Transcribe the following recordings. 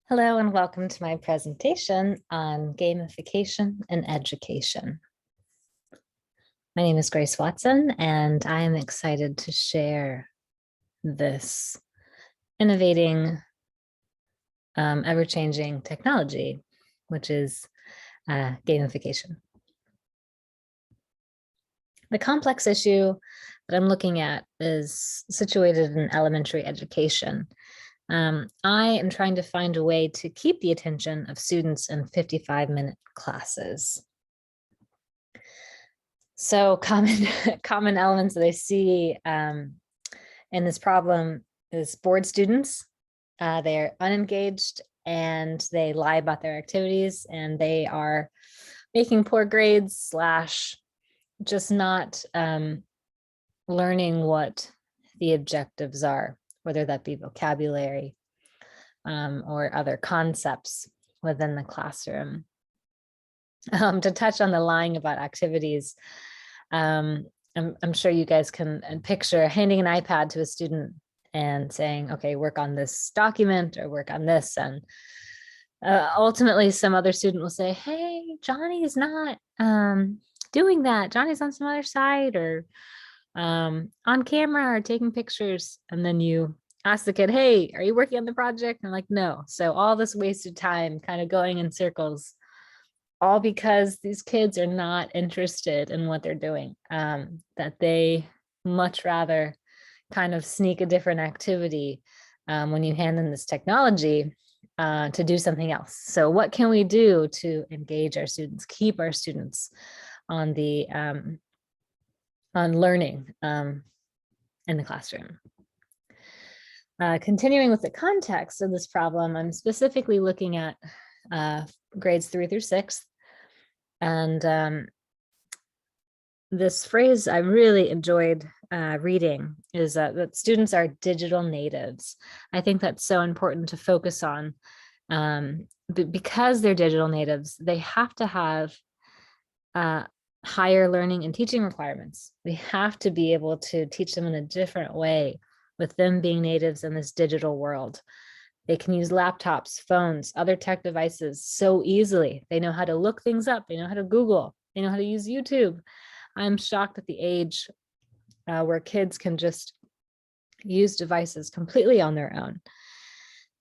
Hello and welcome to my presentation on gamification and education. My name is Grace Watson, and I am excited to share this innovating, ever-changing technology, which is gamification. The complex issue that I'm looking at is situated in elementary education. I am trying to find a way to keep the attention of students in 55-minute classes. So common elements that I see in this problem is bored students. They're unengaged and they lie about their activities, and they are making poor grades / just not learning what the objectives are, whether that be vocabulary or other concepts within the classroom. To touch on the lying about activities, I'm sure you guys can picture handing an iPad to a student and saying, okay, work on this document or work on this. And ultimately, some other student will say, hey, Johnny's not doing that. Johnny's on some other side or on camera or taking pictures. And then you ask the kid, hey, are you working on the project? And I'm like, no. So all this wasted time kind of going in circles, all because these kids are not interested in what they're doing, that they much rather kind of sneak a different activity when you hand them this technology to do something else. So what can we do to engage our students, keep our students on the on learning in the classroom? Continuing with the context of this problem, I'm specifically looking at grades 3 through 6. And this phrase I really enjoyed reading is that students are digital natives. I think that's so important to focus on because they're digital natives. They have to have higher learning and teaching requirements. We have to be able to teach them in a different way with them being natives in this digital world. They can use laptops, phones, other tech devices so easily. They know how to look things up. They know how to Google. They know how to use YouTube. I'm shocked at the age where kids can just use devices completely on their own.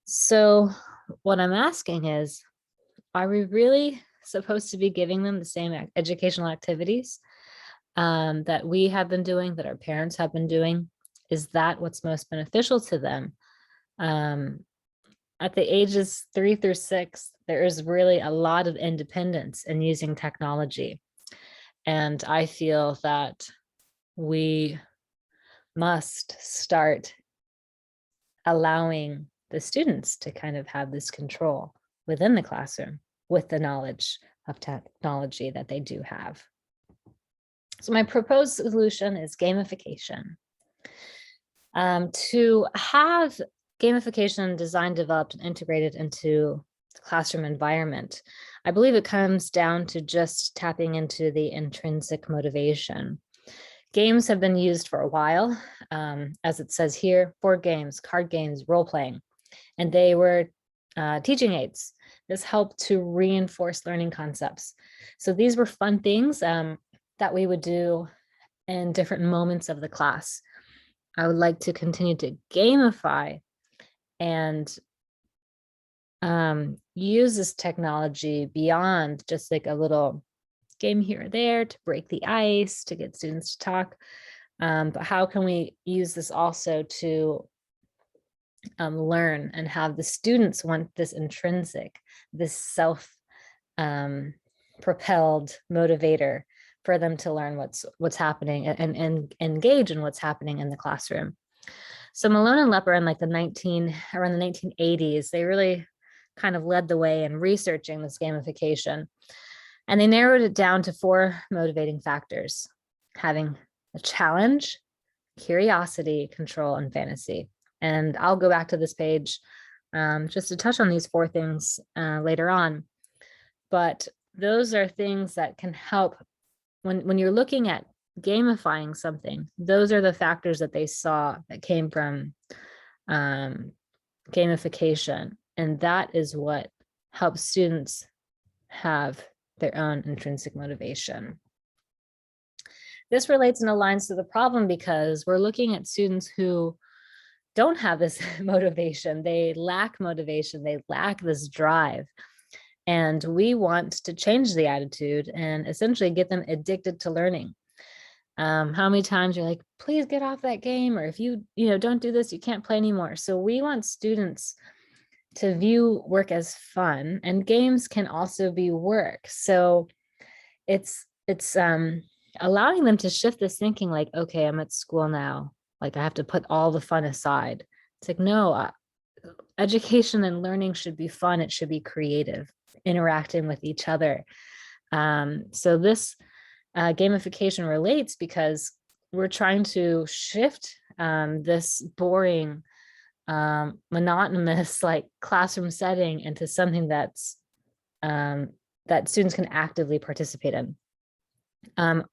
So what I'm asking is, are we really supposed to be giving them the same educational activities that we have been doing, that our parents have been doing? Is that what's most beneficial to them? At the ages 3 through 6, there is really a lot of independence in using technology. And I feel that we must start allowing the students to kind of have this control within the classroom with the knowledge of technology that they do have. So my proposed solution is gamification. To have gamification designed, developed, and integrated into the classroom environment, I believe it comes down to just tapping into the intrinsic motivation. Games have been used for a while, as it says here, board games, card games, role-playing, and they were teaching aids. This helped to reinforce learning concepts. So these were fun things that we would do in different moments of the class. I would like to continue to gamify and use this technology beyond just like a little game here or there to break the ice, to get students to talk. But how can we use this also to learn and have the students want this intrinsic, this self-propelled motivator for them to learn what's happening and engage in what's happening in the classroom. So Malone and Lepper in like around the 1980s, they really kind of led the way in researching this gamification. And they narrowed it down to 4 motivating factors: having a challenge, curiosity, control, and fantasy. And I'll go back to this page just to touch on these 4 things later on. But those are things that can help when you're looking at gamifying something. Those are the factors that they saw that came from gamification. And that is what helps students have their own intrinsic motivation. This relates and aligns to the problem because we're looking at students who don't have this motivation. They lack motivation. They lack this drive. And we want to change the attitude and essentially get them addicted to learning. How many times you're like, please get off that game, or if you don't do this, you can't play anymore. So we want students to view work as fun, and games can also be work. So it's allowing them to shift this thinking, like, okay, I'm at school now, like I have to put all the fun aside. It's like, no, education and learning should be fun. It should be creative, interacting with each other. So this gamification relates because we're trying to shift this boring, monotonous, like classroom setting into something that's that students can actively participate in.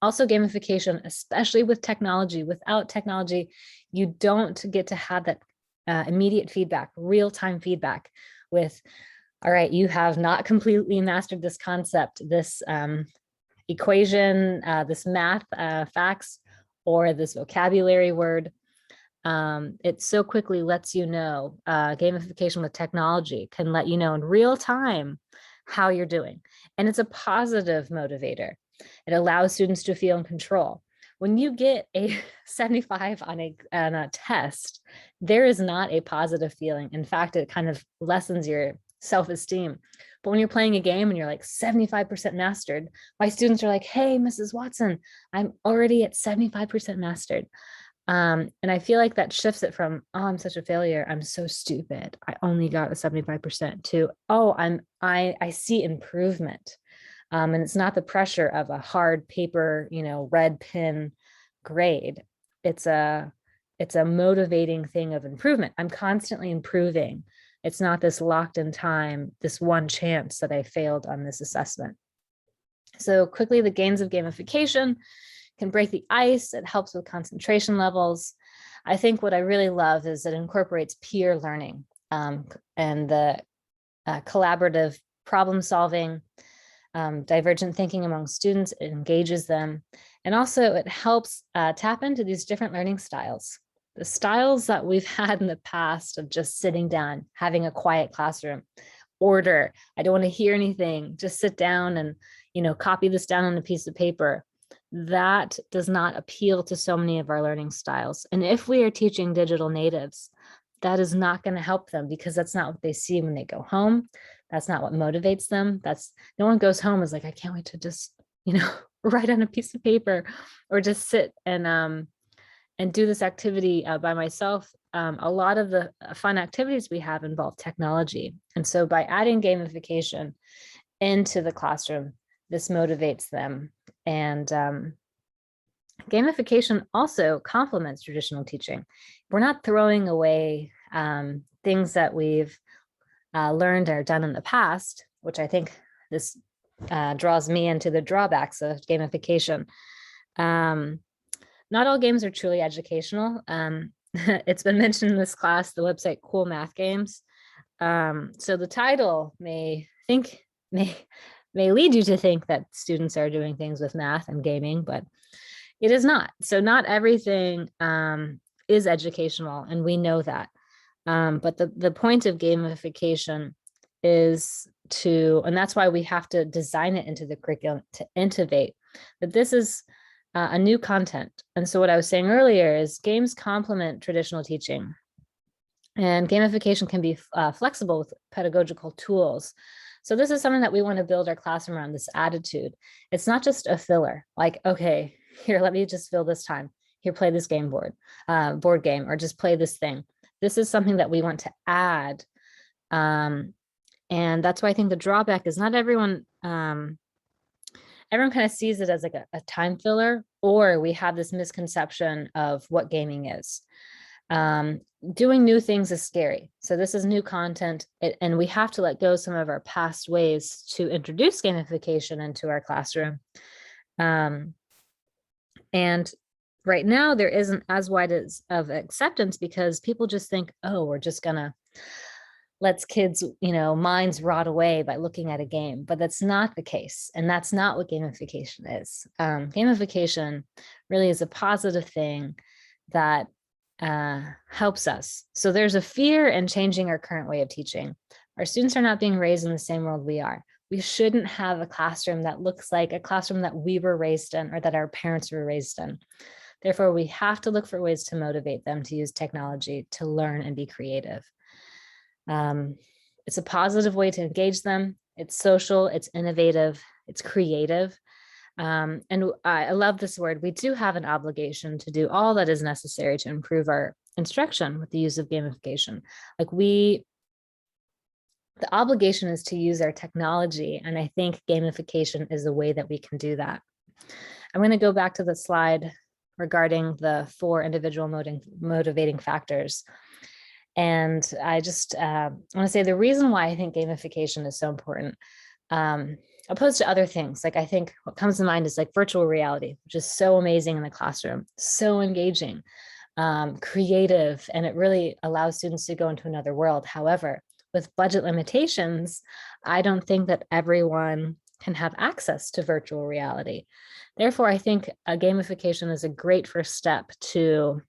Also, gamification, especially with technology. Without technology, you don't get to have that immediate feedback, real-time feedback with, all right, you have not completely mastered this concept, this equation, this math facts, or this vocabulary word. It so quickly lets you know, gamification with technology can let you know in real time how you're doing. And it's a positive motivator. It allows students to feel in control. When you get a 75 on a test, there is not a positive feeling. In fact, it kind of lessens your self-esteem. But when you're playing a game and you're like 75% mastered, my students are like, hey, Mrs. Watson, I'm already at 75% mastered. And I feel like that shifts it from, oh, I'm such a failure, I'm so stupid, I only got a 75%, to, oh, I see improvement. And it's not the pressure of a hard paper, red pen grade. It's a motivating thing of improvement. I'm constantly improving. It's not this locked in time, this one chance that I failed on this assessment. So quickly, the gains of gamification can break the ice. It helps with concentration levels. I think what I really love is it incorporates peer learning and the collaborative problem solving, divergent thinking among students. It engages them. And also it helps tap into these different learning styles. The styles that we've had in the past of just sitting down, having a quiet classroom, order, I don't want to hear anything, just sit down and, copy this down on a piece of paper. That does not appeal to so many of our learning styles. And if we are teaching digital natives, that is not going to help them, because that's not what they see when they go home. That's not what motivates them. No one goes home is like, I can't wait to just, write on a piece of paper or just sit and do this activity by myself. A lot of the fun activities we have involve technology. And so by adding gamification into the classroom, this motivates them. And gamification also complements traditional teaching. We're not throwing away things that we've learned or done in the past, which I think this draws me into the drawbacks of gamification. Not all games are truly educational. It's been mentioned in this class, the website Cool Math Games. So the title may lead you to think that students are doing things with math and gaming, but it is not. So not everything is educational, and we know that. But the point of gamification is and that's why we have to design it into the curriculum to innovate, that this is a new content. And so what I was saying earlier is games complement traditional teaching, and gamification can be flexible with pedagogical tools. So this is something that we want to build our classroom around, this attitude. It's not just a filler, like, okay, here, let me just fill this time. Here, play this board game, or just play this thing. This is something that we want to add. And that's why I think the drawback is not everyone kind of sees it as like a time filler, or we have this misconception of what gaming is. Doing new things is scary. So this is new content, and we have to let go some of our past ways to introduce gamification into our classroom. And right now there isn't as wide of acceptance, because people just think, oh, we're just gonna lets kids, minds rot away by looking at a game, but that's not the case. And that's not what gamification is. Gamification really is a positive thing that helps us. So there's a fear in changing our current way of teaching. Our students are not being raised in the same world we are. We shouldn't have a classroom that looks like a classroom that we were raised in or that our parents were raised in. Therefore, we have to look for ways to motivate them to use technology to learn and be creative. It's a positive way to engage them. It's social, it's innovative, it's creative. And I love this word. We do have an obligation to do all that is necessary to improve our instruction with the use of gamification. The obligation is to use our technology. And I think gamification is a way that we can do that. I'm going to go back to the slide regarding the 4 individual motivating factors. And I just want to say the reason why I think gamification is so important, opposed to other things, like I think what comes to mind is like virtual reality, which is so amazing in the classroom, so engaging, creative, and it really allows students to go into another world. However, with budget limitations, I don't think that everyone can have access to virtual reality. Therefore, I think gamification is a great first step to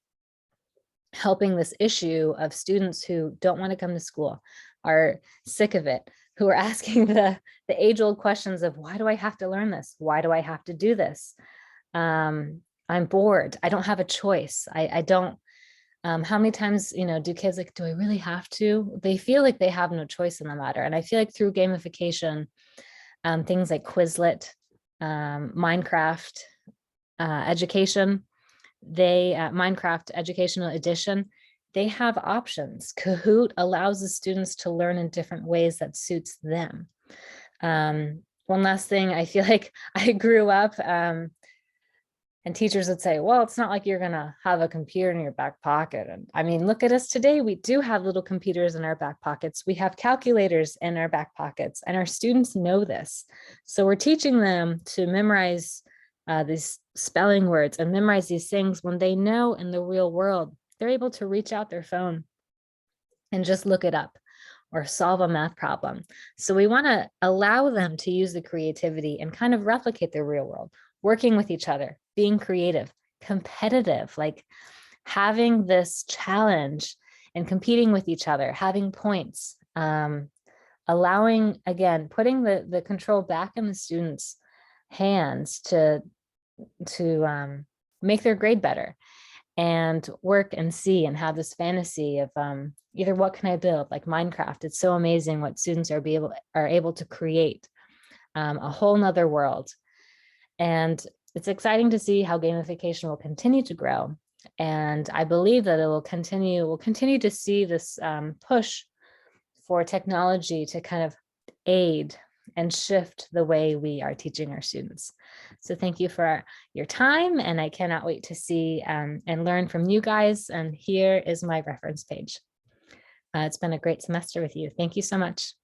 helping this issue of students who don't want to come to school, are sick of it, who are asking the age-old questions of, why do I have to learn this? Why do I have to do this? I'm bored. I don't have a choice. I don't, how many times, do kids like, do I really have to? They feel like they have no choice in the matter. And I feel like through gamification, things like Quizlet, Minecraft, education, Minecraft Educational Edition, they have options. Kahoot allows the students to learn in different ways that suits them. One last thing, I feel like I grew up and teachers would say, well, it's not like you're gonna have a computer in your back pocket. And I mean, look at us today. We do have little computers in our back pockets. We have calculators in our back pockets, and our students know this. So we're teaching them to memorize these spelling words and memorize these things when they know in the real world, they're able to reach out their phone and just look it up or solve a math problem. So we want to allow them to use the creativity and kind of replicate the real world, working with each other, being creative, competitive, like having this challenge and competing with each other, having points, allowing, again, putting the control back in the students' hands to make their grade better and work and see and have this fantasy of either what can I build, like Minecraft. It's so amazing what students are able to create, a whole nother world. And it's exciting to see how gamification will continue to grow. And I believe that we'll continue to see this push for technology to kind of aid and shift the way we are teaching our students. So thank you for your time, and I cannot wait to see and learn from you guys. And here is my reference page. It's been a great semester with you. Thank you so much.